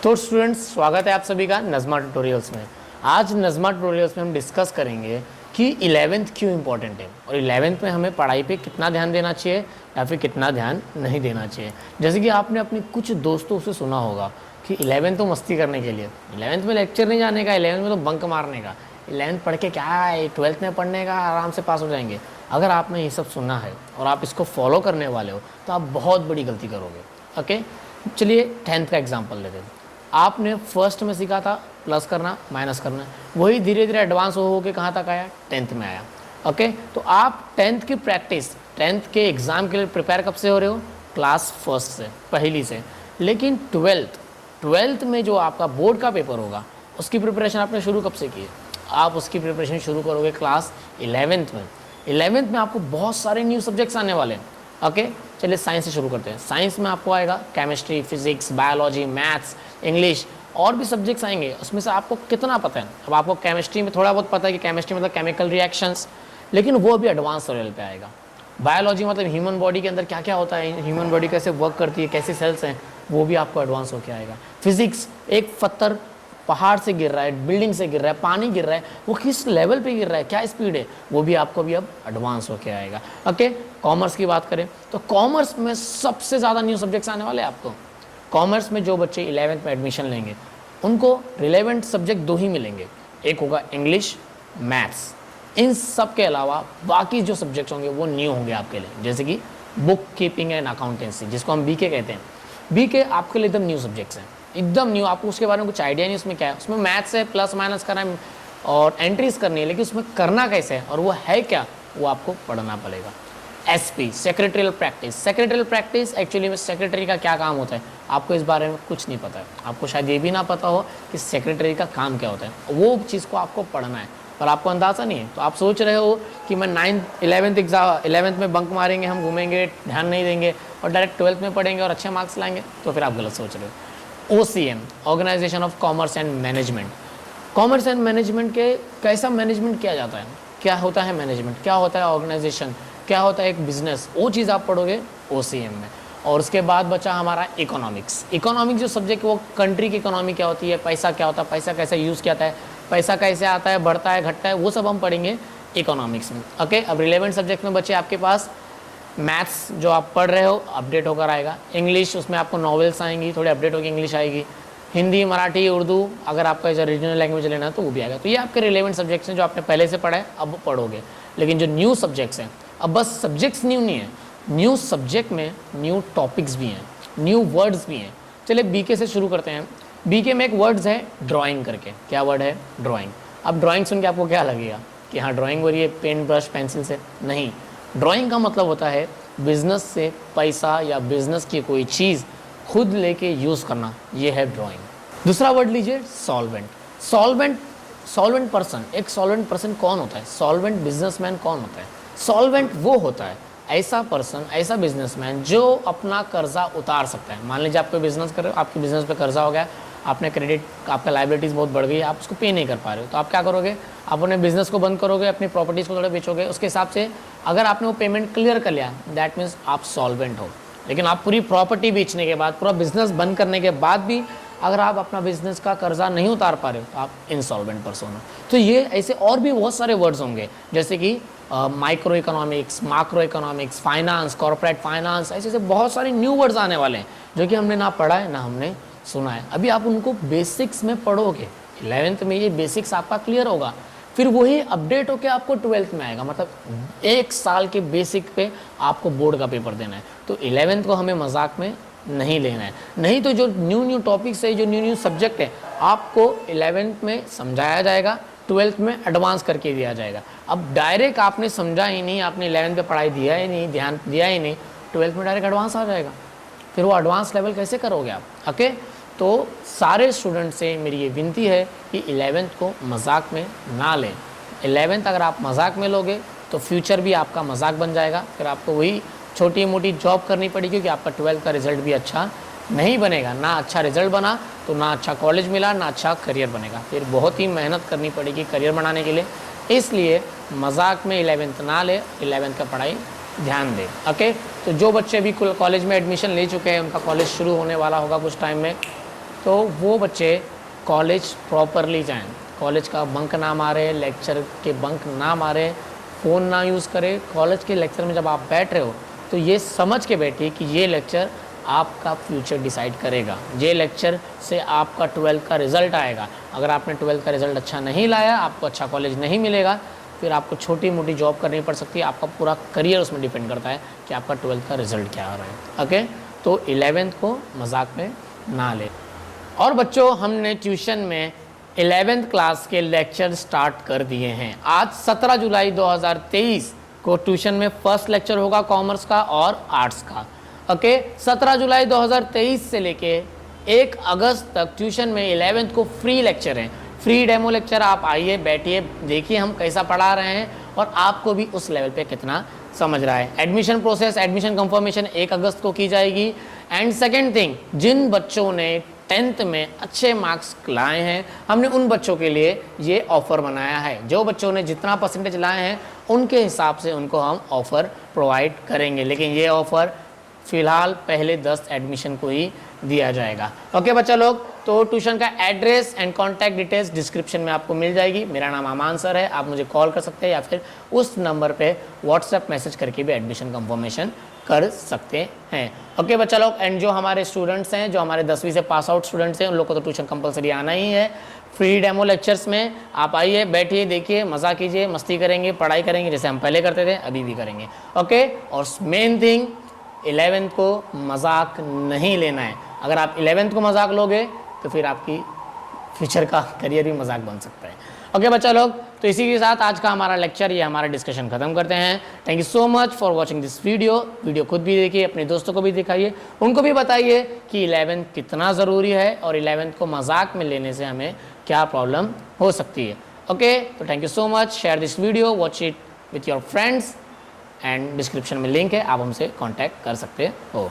तो स्टूडेंट्स, स्वागत है आप सभी का नज़मा ट्यूटोरियल्स में। आज नज़मा ट्यूटोरियल्स में हम डिस्कस करेंगे कि 11th क्यों इंपॉर्टेंट है और 11th में हमें पढ़ाई पे कितना ध्यान देना चाहिए या फिर कितना ध्यान नहीं देना चाहिए। जैसे कि आपने अपने कुछ दोस्तों से सुना होगा कि 11th तो मस्ती करने के लिए, 11th में लेक्चर नहीं जाने का, 11th में तो बंक मारने का, 11th पढ़ के क्या है, 12th में पढ़ने का, आराम से पास हो जाएंगे। अगर आपने ये सब सुना है और आप इसको फॉलो करने वाले हो तो आप बहुत बड़ी गलती करोगे। ओके, चलिए 10th का एग्जाम्पल लेते हैं। आपने फर्स्ट में सीखा था प्लस करना, माइनस करना, वही धीरे धीरे एडवांस हो के कहाँ तक आया, 10th में आया। ओके, तो आप 10th की प्रैक्टिस, 10th के एग्ज़ाम के लिए प्रिपेयर कब से हो रहे हो, क्लास फर्स्ट से, पहली से। लेकिन 12th में जो आपका बोर्ड का पेपर होगा उसकी प्रिपरेशन आपने शुरू कब से की है, आप उसकी प्रिपरेशन शुरू करोगे क्लास 11th में। 11th में आपको बहुत सारे न्यू सब्जेक्ट्स आने वाले हैं। ओके, चलिए साइंस से शुरू करते हैं। साइंस में आपको आएगा chemistry, physics, biology, maths, English और भी सब्जेक्ट्स आएंगे। उसमें से आपको कितना पता है? अब आपको केमिस्ट्री में थोड़ा बहुत पता है कि केमिस्ट्री मतलब केमिकल रिएक्शंस, लेकिन वो भी एडवांस लेवल पे आएगा। बायोलॉजी मतलब ह्यूमन बॉडी के अंदर क्या क्या होता है, ह्यूमन बॉडी कैसे वर्क करती है, कैसे सेल्स हैं, वो भी आपको एडवांस होकर आएगा। फिजिक्स, एक पत्थर पहाड़ से गिर रहा है, बिल्डिंग से गिर रहा है, पानी गिर रहा है, वो किस लेवल पे गिर रहा है, क्या स्पीड है, वो भी आपको भी अब एडवांस होके आएगा। ओके, कॉमर्स की बात करें तो कॉमर्स में सबसे ज़्यादा न्यू सब्जेक्ट्स आने वाले हैं आपको। कॉमर्स में जो बच्चे 11th में एडमिशन लेंगे उनको रिलेवेंट सब्जेक्ट दो ही मिलेंगे, एक होगा इंग्लिश, मैथ्स। इन सब के अलावा बाकी जो सब्जेक्ट्स होंगे वो न्यू होंगे आपके लिए, जैसे कि बुक कीपिंग एंड अकाउंटेंसी, जिसको हम बीके कहते हैं। बीके आपके लिए एकदम न्यू सब्जेक्ट्स हैं, एकदम न्यू। आपको उसके बारे में कुछ आइडिया नहीं उसमें क्या है। उसमें मैथ्स है, प्लस माइनस करना है और एंट्रीज करनी है, लेकिन उसमें करना कैसे है और वो है क्या, वो आपको पढ़ना पड़ेगा। SP, secretarial practice. Secretarial practice actually में सेक्रेटरी का क्या काम होता है, आपको इस बारे में कुछ नहीं पता है। आपको शायद ये भी ना पता हो कि सेक्रेटरी का काम क्या होता है, वो चीज़ को आपको पढ़ना है पर आपको अंदाज़ा नहीं है। तो आप सोच रहे हो कि मैं 9th 11th में बंक मारेंगे, हम घूमेंगे, ध्यान नहीं देंगे और डायरेक्ट 12th में पढ़ेंगे और अच्छे मार्क्स लाएंगे, तो फिर आप गलत सोच रहे हो। OCM, organisation of commerce and management. Commerce and management के कैसा मैनेजमेंट किया जाता है, क्या होता है मैनेजमेंट, क्या होता है ऑर्गेनाइजेशन, क्या होता है एक बिजनेस, वो चीज़ आप पढ़ोगे OCM में। और उसके बाद बचा हमारा इकोनॉमिक्स। इकोनॉमिक्स जो सब्जेक्ट, वो कंट्री की इकोनॉमी क्या होती है, पैसा क्या होता है, पैसा कैसे यूज़ किया जाता है, पैसा कैसे आता है, बढ़ता है, घटता है, वो सब हम पढ़ेंगे इकोनॉमिक्स में। ओके, अब रिलेवेंट सब्जेक्ट में बचे आपके पास मैथ्स, जो आप पढ़ रहे हो अपडेट होकर आएगा। इंग्लिश, उसमें आपको नॉवेल्स आएंगी, थोड़ी अपडेट होगी, इंग्लिश आएगी। हिंदी, मराठी, उर्दू, अगर आपका जो रीजनल लैंग्वेज लेना है तो वो भी आएगा। तो ये आपके रिलेवेंट सब्जेक्ट्स हैं जो आपने पहले से पढ़ा है, अब पढ़ोगे। लेकिन जो न्यू सब्जेक्ट्स हैं, अब बस सब्जेक्ट्स न्यू नहीं है, न्यू सब्जेक्ट में न्यू टॉपिक्स भी हैं, न्यू वर्ड्स भी हैं। चलिए बीके से शुरू करते हैं। बीके में एक वर्ड्स है ड्राइंग करके। क्या वर्ड है? ड्राइंग। अब ड्राइंग सुन के आपको क्या लगेगा कि हाँ ड्राइंग हो रही है पेन, ब्रश, पेंसिल से? नहीं, ड्राइंग का मतलब होता है बिजनेस से पैसा या बिजनेस की कोई चीज़ खुद लेके यूज़ करना, ये है ड्राइंग। दूसरा वर्ड लीजिए सॉल्वेंट। सॉल्वेंट पर्सन, एक सॉल्वेंट पर्सन कौन होता है? सॉल्वेंट बिजनेसमैन कौन होता है? सॉल्वेंट वो होता है ऐसा पर्सन, ऐसा बिजनेसमैन जो अपना कर्जा उतार सकता है। मान लीजिए आप कोई बिजनेस कर रहे हो, आपके बिजनेस पे कर्जा हो गया, आपने क्रेडिट, आपका लाइबिलिटीज़ बहुत बढ़ गई, आप उसको पे नहीं कर पा रहे हो, तो आप क्या करोगे? आप अपने बिजनेस को बंद करोगे, अपनी प्रॉपर्टीज़ को थोड़ा बेचोगे। उसके हिसाब से अगर आपने वो पेमेंट क्लियर कर लिया, दैट मीन्स आप सॉल्वेंट हो। लेकिन आप पूरी प्रॉपर्टी बेचने के बाद, पूरा बिजनेस बंद करने के बाद भी अगर आप अपना बिजनेस का कर्जा नहीं उतार पा रहे हो तो आप इनसॉल्वेंट पर्सन हो। तो ये ऐसे और भी बहुत सारे वर्ड्स होंगे, जैसे कि micro economics, macro economics, finance, corporate finance, ऐसे ऐसे बहुत सारे न्यू वर्ड्स आने वाले हैं जो कि हमने ना पढ़ा है ना हमने सुना है। अभी आप उनको बेसिक्स में पढ़ोगे, 11th में ये बेसिक्स आपका क्लियर होगा, फिर वही अपडेट होकर आपको 12th में आएगा। मतलब एक साल के बेसिक पे आपको बोर्ड का पेपर देना है। तो 11th को हमें मजाक में नहीं लेना है। नहीं तो जो न्यू टॉपिक्स है, जो न्यू सब्जेक्ट है, आपको 11th में समझाया जाएगा, 12th में एडवांस करके दिया जाएगा। अब डायरेक्ट आपने समझा ही नहीं, आपने 11th पे पढ़ाई दिया ही नहीं, ध्यान दिया ही नहीं, 12th में डायरेक्ट एडवांस आ जाएगा, फिर वो एडवांस लेवल कैसे करोगे आप? ओके, तो सारे स्टूडेंट से मेरी ये विनती है कि 11th को मजाक में ना लें। 11th अगर आप मजाक में लोगे तो फ्यूचर भी आपका मजाक बन जाएगा, फिर आपको वही छोटी मोटी जॉब करनी पड़ेगी, क्योंकि आपका 12th का रिजल्ट भी अच्छा नहीं बनेगा। ना अच्छा रिजल्ट बना तो ना अच्छा कॉलेज मिला, ना अच्छा करियर बनेगा, फिर बहुत ही मेहनत करनी पड़ेगी करियर बनाने के लिए। इसलिए मजाक में 11th ना ले, 11th का पढ़ाई ध्यान दें। ओके, तो जो बच्चे अभी कॉलेज में एडमिशन ले चुके हैं, उनका कॉलेज शुरू होने वाला होगा कुछ टाइम में, तो वो बच्चे कॉलेज प्रॉपरली जाएं, कॉलेज का बंक ना मारे, लेक्चर के बंक ना मारे, फ़ोन ना यूज़ करें। कॉलेज के लेक्चर में जब आप बैठ रहे हो तो ये समझ के बैठिए कि ये लेक्चर आपका फ्यूचर डिसाइड करेगा, ये लेक्चर से आपका 12th का रिज़ल्ट आएगा। अगर आपने 12th का रिज़ल्ट अच्छा नहीं लाया, आपको अच्छा कॉलेज नहीं मिलेगा, फिर आपको छोटी मोटी जॉब करनी पड़ सकती है। आपका पूरा करियर उसमें डिपेंड करता है कि आपका 12th का रिज़ल्ट क्या आ रहा है। ओके, तो 11th को मजाक में ना ले। और बच्चों, हमने ट्यूशन में 11th क्लास के लेक्चर स्टार्ट कर दिए हैं। आज 17 जुलाई 2023 को ट्यूशन में फर्स्ट लेक्चर होगा कॉमर्स का और आर्ट्स का। ओके, 17 जुलाई 2023 से लेके 1 अगस्त तक ट्यूशन में 11th को फ्री लेक्चर हैं, फ्री डेमो लेक्चर। आप आइए, बैठिए, देखिए हम कैसा पढ़ा रहे हैं और आपको भी उस लेवल पे कितना समझ रहा है। एडमिशन प्रोसेस, एडमिशन कंफर्मेशन 1 अगस्त को की जाएगी। एंड सेकेंड थिंग, जिन बच्चों ने 10th में अच्छे मार्क्स लाए हैं, हमने उन बच्चों के लिए ये ऑफ़र बनाया है। जो बच्चों ने जितना परसेंटेज लाए हैं उनके हिसाब से उनको हम ऑफ़र प्रोवाइड करेंगे, लेकिन ये ऑफ़र फ़िलहाल पहले 10 एडमिशन को ही दिया जाएगा। ओके बच्चा लोग, तो ट्यूशन का address and contact details description में आपको मिल जाएगी। मेरा नाम अमान सर है, आप मुझे कॉल कर सकते हैं या फिर उस नंबर पे व्हाट्सएप मैसेज करके भी एडमिशन कंफर्मेशन कर सकते हैं। ओके बच्चा लोग, एंड जो हमारे स्टूडेंट्स हैं, जो हमारे 10वीं से पास आउट स्टूडेंट्स हैं, उन लोग को तो ट्यूशन कंपलसरी आना ही है। फ्री डेमो लेक्चर्स में आप आइए, बैठिए, देखिए, मज़ा कीजिए, मस्ती करेंगे, पढ़ाई करेंगे जैसे हम पहले करते थे, अभी भी करेंगे। ओके, और मेन थिंग 11th को मजाक नहीं लेना है। अगर आप 11th को मजाक लोगे तो फिर आपकी फ्यूचर का करियर भी मजाक बन सकता है। ओके बच्चा लोग, तो इसी के साथ आज का हमारा लेक्चर, ये हमारा डिस्कशन खत्म करते हैं। Thank you so much for watching this video खुद भी देखिए, अपने दोस्तों को भी दिखाइए, उनको भी बताइए कि 11th कितना ज़रूरी है और 11th को मजाक में लेने से हमें क्या प्रॉब्लम हो सकती है। ओके, तो thank you so much, share this video, watch it with your friends and description में लिंक है, आप हमसे कांटेक्ट कर सकते हो।